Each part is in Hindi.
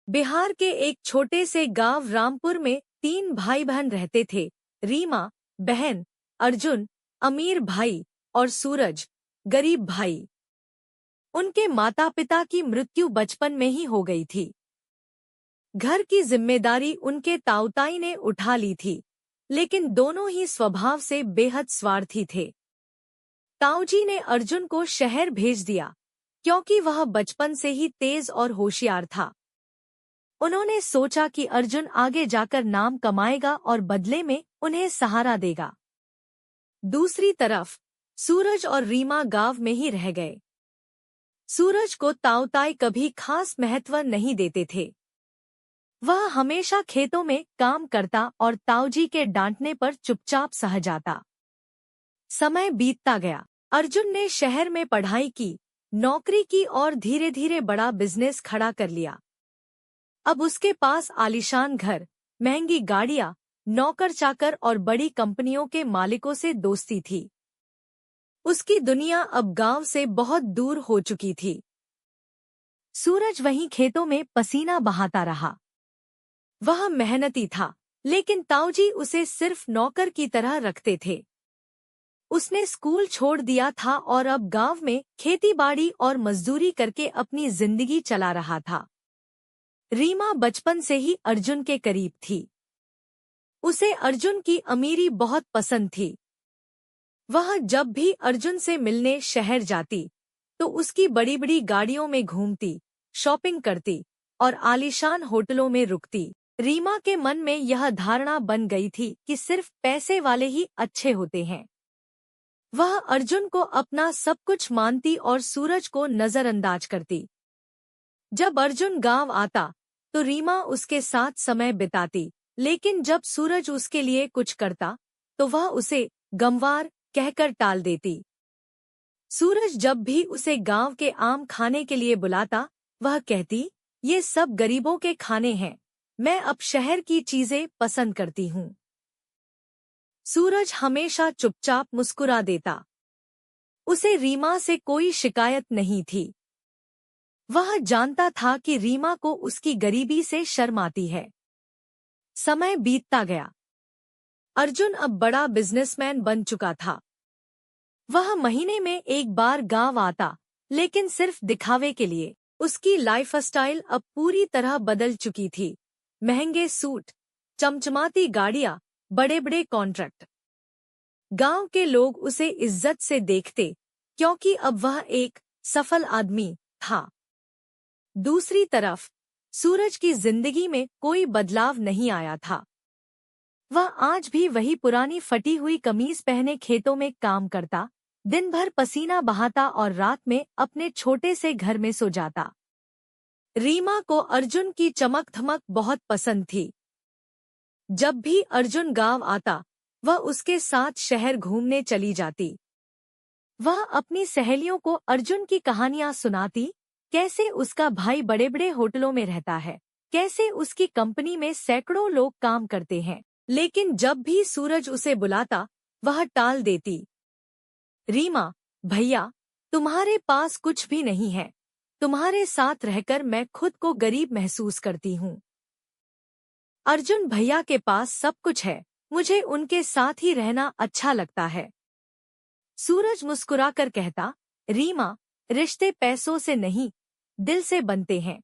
बिहार के एक छोटे से गांव रामपुर में 3 भाई बहन रहते थे। रीमा बहन, अर्जुन अमीर भाई और सूरज गरीब भाई। उनके माता पिता की मृत्यु बचपन में ही हो गई थी। घर की जिम्मेदारी उनके ताऊताई ने उठा ली थी, लेकिन दोनों ही स्वभाव से बेहद स्वार्थी थे। ताऊजी ने अर्जुन को शहर भेज दिया, क्योंकि वह बचपन से ही तेज और होशियार था। उन्होंने सोचा कि अर्जुन आगे जाकर नाम कमाएगा और बदले में उन्हें सहारा देगा। दूसरी तरफ सूरज और रीमा गांव में ही रह गए। सूरज को ताऊताई कभी खास महत्व नहीं देते थे। वह हमेशा खेतों में काम करता और ताऊजी के डांटने पर चुपचाप सह जाता। समय बीतता गया। अर्जुन ने शहर में पढ़ाई की, नौकरी की और धीरे धीरे बड़ा बिजनेस खड़ा कर लिया। अब उसके पास आलीशान घर, महंगी गाड़ियां, नौकर चाकर और बड़ी कंपनियों के मालिकों से दोस्ती थी। उसकी दुनिया अब गांव से बहुत दूर हो चुकी थी। सूरज वहीं खेतों में पसीना बहाता रहा। वह मेहनती था, लेकिन ताऊजी उसे सिर्फ नौकर की तरह रखते थे। उसने स्कूल छोड़ दिया था और अब गांव में खेती-बाड़ी और मजदूरी करके अपनी जिंदगी चला रहा था। रीमा बचपन से ही अर्जुन के करीब थी। उसे अर्जुन की अमीरी बहुत पसंद थी। वह जब भी अर्जुन से मिलने शहर जाती, तो उसकी बड़ी बड़ी गाड़ियों में घूमती, शॉपिंग करती और आलीशान होटलों में रुकती। रीमा के मन में यह धारणा बन गई थी कि सिर्फ पैसे वाले ही अच्छे होते हैं। वह अर्जुन को अपना सब कुछ मानती और सूरज को नजरअंदाज करती। जब अर्जुन गांव आता, तो रीमा उसके साथ समय बिताती, लेकिन जब सूरज उसके लिए कुछ करता, तो वह उसे गंवार कहकर टाल देती। सूरज जब भी उसे गांव के आम खाने के लिए बुलाता, वह कहती, ये सब गरीबों के खाने हैं, मैं अब शहर की चीजें पसंद करती हूँ। सूरज हमेशा चुपचाप मुस्कुरा देता। उसे रीमा से कोई शिकायत नहीं थी। वह जानता था कि रीमा को उसकी गरीबी से शर्म आती है। समय बीतता गया। अर्जुन अब बड़ा बिजनेसमैन बन चुका था। वह महीने में एक बार गांव आता, लेकिन सिर्फ दिखावे के लिए। उसकी लाइफस्टाइल अब पूरी तरह बदल चुकी थी। महंगे सूट, चमचमाती गाड़ियां, बड़े बड़े कॉन्ट्रैक्ट। गांव के लोग उसे इज्जत से देखते, क्योंकि अब वह एक सफल आदमी था। दूसरी तरफ सूरज की जिंदगी में कोई बदलाव नहीं आया था। वह आज भी वही पुरानी फटी हुई कमीज पहने खेतों में काम करता, दिन भर पसीना बहाता और रात में अपने छोटे से घर में सो जाता। रीमा को अर्जुन की चमक धमक बहुत पसंद थी। जब भी अर्जुन गांव आता, वह उसके साथ शहर घूमने चली जाती। वह अपनी सहेलियों को अर्जुन की कहानियां सुनाती, कैसे उसका भाई बड़े बड़े होटलों में रहता है, कैसे उसकी कंपनी में सैकड़ों लोग काम करते हैं। लेकिन जब भी सूरज उसे बुलाता, वह टाल देती। रीमा, भैया, तुम्हारे पास कुछ भी नहीं है। तुम्हारे साथ रहकर मैं खुद को गरीब महसूस करती हूँ। अर्जुन भैया के पास सब कुछ है, मुझे उनके साथ ही रहना अच्छा लगता है। सूरज मुस्कुराकर कहता, रीमा, रिश्ते पैसों से नहीं, दिल से बनते हैं।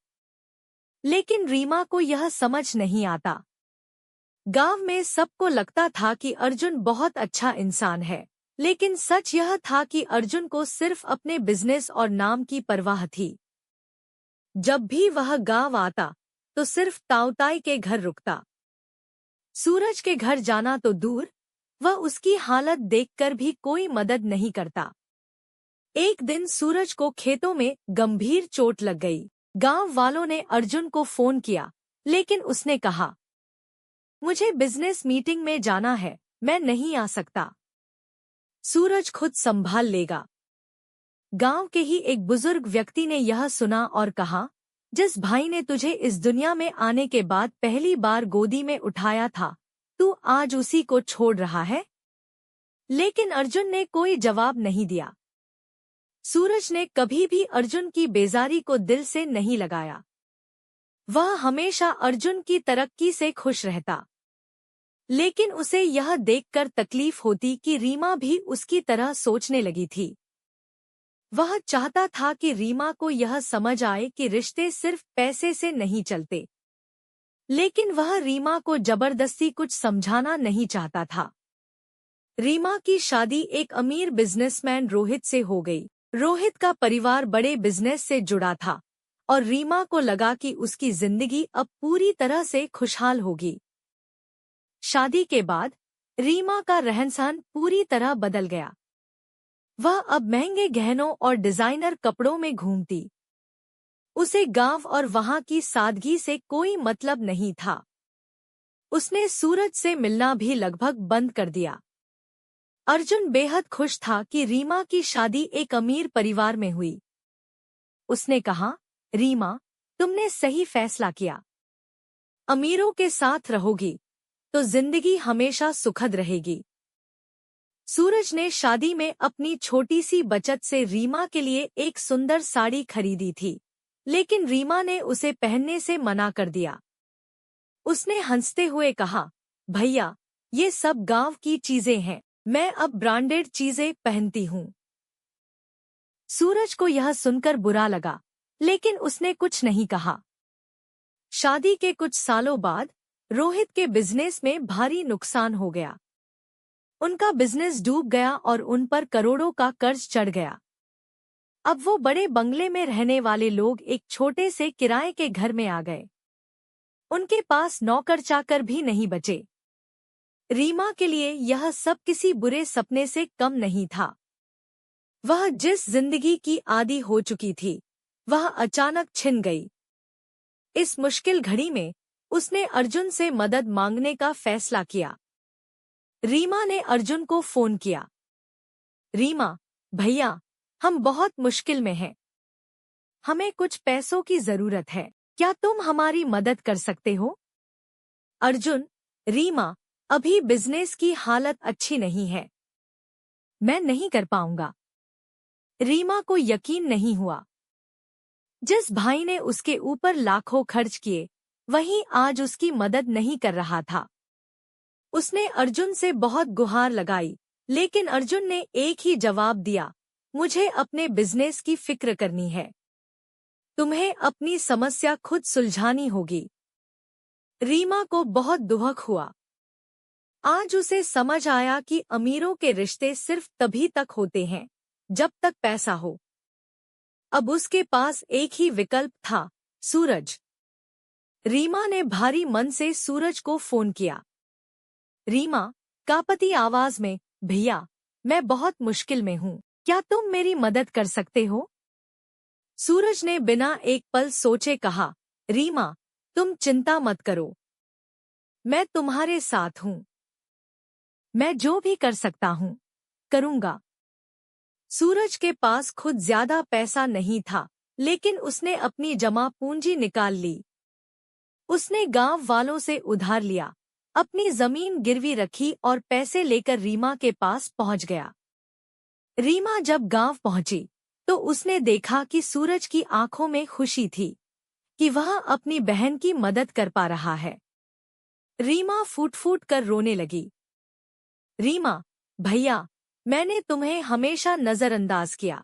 लेकिन रीमा को यह समझ नहीं आता। गांव में सबको लगता था कि अर्जुन बहुत अच्छा इंसान है, लेकिन सच यह था कि अर्जुन को सिर्फ अपने बिजनेस और नाम की परवाह थी। जब भी वह गांव आता, तो सिर्फ ताऊताई के घर रुकता। सूरज के घर जाना तो दूर, वह उसकी हालत देखकर भी कोई मदद नहीं करता। एक दिन सूरज को खेतों में गंभीर चोट लग गई। गांव वालों ने अर्जुन को फोन किया, लेकिन उसने कहा, मुझे बिजनेस मीटिंग में जाना है, मैं नहीं आ सकता। सूरज खुद संभाल लेगा। गांव के ही एक बुजुर्ग व्यक्ति ने यह सुना और कहा, जिस भाई ने तुझे इस दुनिया में आने के बाद पहली बार गोदी में उठाया था, तू आज उसी को छोड़ रहा है। लेकिन अर्जुन ने कोई जवाब नहीं दिया। सूरज ने कभी भी अर्जुन की बेजारी को दिल से नहीं लगाया। वह हमेशा अर्जुन की तरक्की से खुश रहता, लेकिन उसे यह देखकर तकलीफ होती कि रीमा भी उसकी तरह सोचने लगी थी। वह चाहता था कि रीमा को यह समझ आए कि रिश्ते सिर्फ पैसे से नहीं चलते, लेकिन वह रीमा को जबरदस्ती कुछ समझाना नहीं चाहता था। रीमा की शादी एक अमीर बिजनेसमैन रोहित से हो गई। रोहित का परिवार बड़े बिजनेस से जुड़ा था और रीमा को लगा कि उसकी जिंदगी अब पूरी तरह से खुशहाल होगी। शादी के बाद रीमा का रहन-सहन पूरी तरह बदल गया। वह अब महंगे गहनों और डिजाइनर कपड़ों में घूमती। उसे गांव और वहां की सादगी से कोई मतलब नहीं था। उसने सूरज से मिलना भी लगभग बंद कर दिया। अर्जुन बेहद खुश था कि रीमा की शादी एक अमीर परिवार में हुई। उसने कहा, रीमा, तुमने सही फैसला किया। अमीरों के साथ रहोगी तो जिंदगी हमेशा सुखद रहेगी। सूरज ने शादी में अपनी छोटी सी बचत से रीमा के लिए एक सुंदर साड़ी खरीदी थी, लेकिन रीमा ने उसे पहनने से मना कर दिया। उसने हंसते हुए कहा, भैया, ये सब गांव की चीजें हैं, मैं अब ब्रांडेड चीजें पहनती हूँ। सूरज को यह सुनकर बुरा लगा, लेकिन उसने कुछ नहीं कहा। शादी के कुछ सालों बाद रोहित के बिजनेस में भारी नुकसान हो गया। उनका बिजनेस डूब गया और उन पर करोड़ों का कर्ज चढ़ गया। अब वो बड़े बंगले में रहने वाले लोग एक छोटे से किराए के घर में आ गए। उनके पास नौकर चाकर भी नहीं बचे। रीमा के लिए यह सब किसी बुरे सपने से कम नहीं था। वह जिस जिंदगी की आदी हो चुकी थी, वह अचानक छिन गई। इस मुश्किल घड़ी में उसने अर्जुन से मदद मांगने का फैसला किया। रीमा ने अर्जुन को फोन किया। रीमा, भैया, हम बहुत मुश्किल में हैं। हमें कुछ पैसों की जरूरत है। क्या तुम हमारी मदद कर सकते हो? अर्जुन, रीमा, अभी बिजनेस की हालत अच्छी नहीं है। मैं नहीं कर पाऊंगा। रीमा को यकीन नहीं हुआ। जिस भाई ने उसके ऊपर लाखों खर्च किए, वही आज उसकी मदद नहीं कर रहा था। उसने अर्जुन से बहुत गुहार लगाई, लेकिन अर्जुन ने एक ही जवाब दिया, मुझे अपने बिजनेस की फिक्र करनी है। तुम्हें अपनी समस्या खुद सुलझानी होगी। रीमा को बहुत दुख हुआ। आज उसे समझ आया कि अमीरों के रिश्ते सिर्फ तभी तक होते हैं जब तक पैसा हो। अब उसके पास एक ही विकल्प था, सूरज। रीमा ने भारी मन से सूरज को फोन किया। रीमा, कांपती आवाज में, भैया, मैं बहुत मुश्किल में हूँ, क्या तुम मेरी मदद कर सकते हो? सूरज ने बिना एक पल सोचे कहा, रीमा, तुम चिंता मत करो। मैं तुम्हारे साथ हूँ। मैं जो भी कर सकता हूँ, करूँगा। सूरज के पास खुद ज्यादा पैसा नहीं था, लेकिन उसने अपनी जमा पूंजी निकाल ली। उसने गांव वालों से उधार लिया, अपनी जमीन गिरवी रखी और पैसे लेकर रीमा के पास पहुंच गया। रीमा जब गांव पहुंची, तो उसने देखा कि सूरज की आंखों में खुशी थी कि वह अपनी बहन की मदद कर पा रहा है। रीमा फूट फूट कर रोने लगी। रीमा, भैया, मैंने तुम्हें हमेशा नजरअंदाज किया।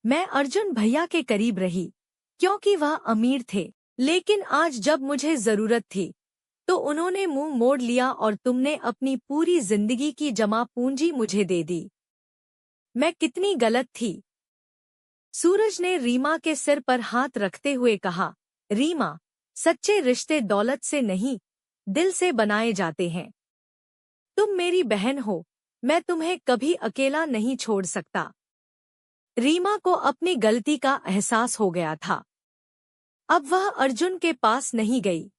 मैं अर्जुन भैया के करीब रही, क्योंकि वह अमीर थे, लेकिन आज जब मुझे जरूरत थी, तो उन्होंने मुंह मोड़ लिया और तुमने अपनी पूरी जिंदगी की जमा पूंजी मुझे दे दी। मैं कितनी गलत थी। सूरज ने रीमा के सिर पर हाथ रखते हुए कहा, रीमा, सच्चे रिश्ते दौलत से नहीं, दिल से बनाए जाते हैं। तुम मेरी बहन हो, मैं तुम्हें कभी अकेला नहीं छोड़ सकता। रीमा को अपनी गलती का एहसास हो गया था। अब वह अर्जुन के पास नहीं गई।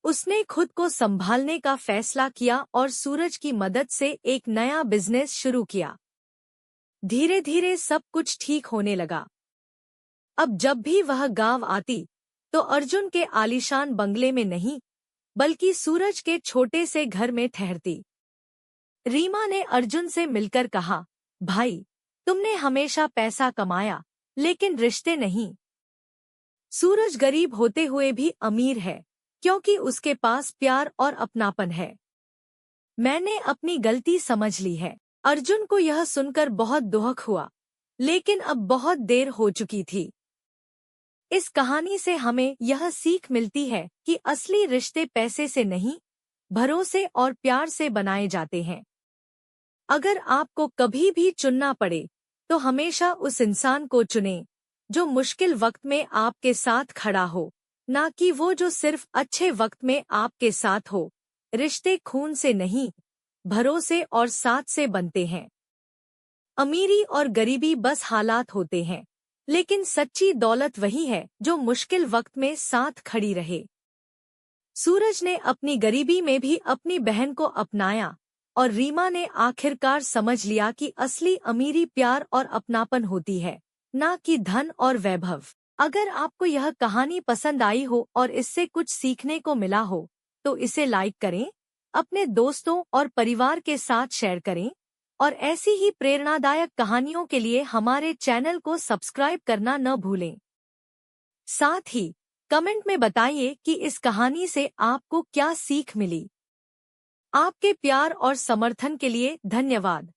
उसने खुद को संभालने का फैसला किया और सूरज की मदद से एक नया बिजनेस शुरू किया। धीरे धीरे सब कुछ ठीक होने लगा। अब जब भी वह गांव आती, तो अर्जुन के आलीशान बंगले में नहीं, बल्कि सूरज के छोटे से घर में ठहरती। रीमा ने अर्जुन से मिलकर कहा, भाई, तुमने हमेशा पैसा कमाया, लेकिन रिश्ते नहीं। सूरज गरीब होते हुए भी अमीर है, क्योंकि उसके पास प्यार और अपनापन है। मैंने अपनी गलती समझ ली है। अर्जुन को यह सुनकर बहुत दुख हुआ, लेकिन अब बहुत देर हो चुकी थी। इस कहानी से हमें यह सीख मिलती है कि असली रिश्ते पैसे से नहीं, भरोसे और प्यार से बनाए जाते हैं। अगर आपको कभी भी चुनना पड़े, तो हमेशा उस इंसान को चुनें जो मुश्किल वक्त में आपके साथ खड़ा हो, ना कि वो जो सिर्फ अच्छे वक्त में आपके साथ हो। रिश्ते खून से नहीं, भरोसे और साथ से बनते हैं। अमीरी और गरीबी बस हालात होते हैं, लेकिन सच्ची दौलत वही है जो मुश्किल वक्त में साथ खड़ी रहे। सूरज ने अपनी गरीबी में भी अपनी बहन को अपनाया, और रीमा ने आखिरकार समझ लिया कि असली अमीरी प्यार और अपनापन होती है, ना कि धन और वैभव। अगर आपको यह कहानी पसंद आई हो और इससे कुछ सीखने को मिला हो, तो इसे लाइक करें, अपने दोस्तों और परिवार के साथ शेयर करें, और ऐसी ही प्रेरणादायक कहानियों के लिए हमारे चैनल को सब्सक्राइब करना न भूलें। साथ ही कमेंट में बताइए कि इस कहानी से आपको क्या सीख मिली। आपके प्यार और समर्थन के लिए धन्यवाद।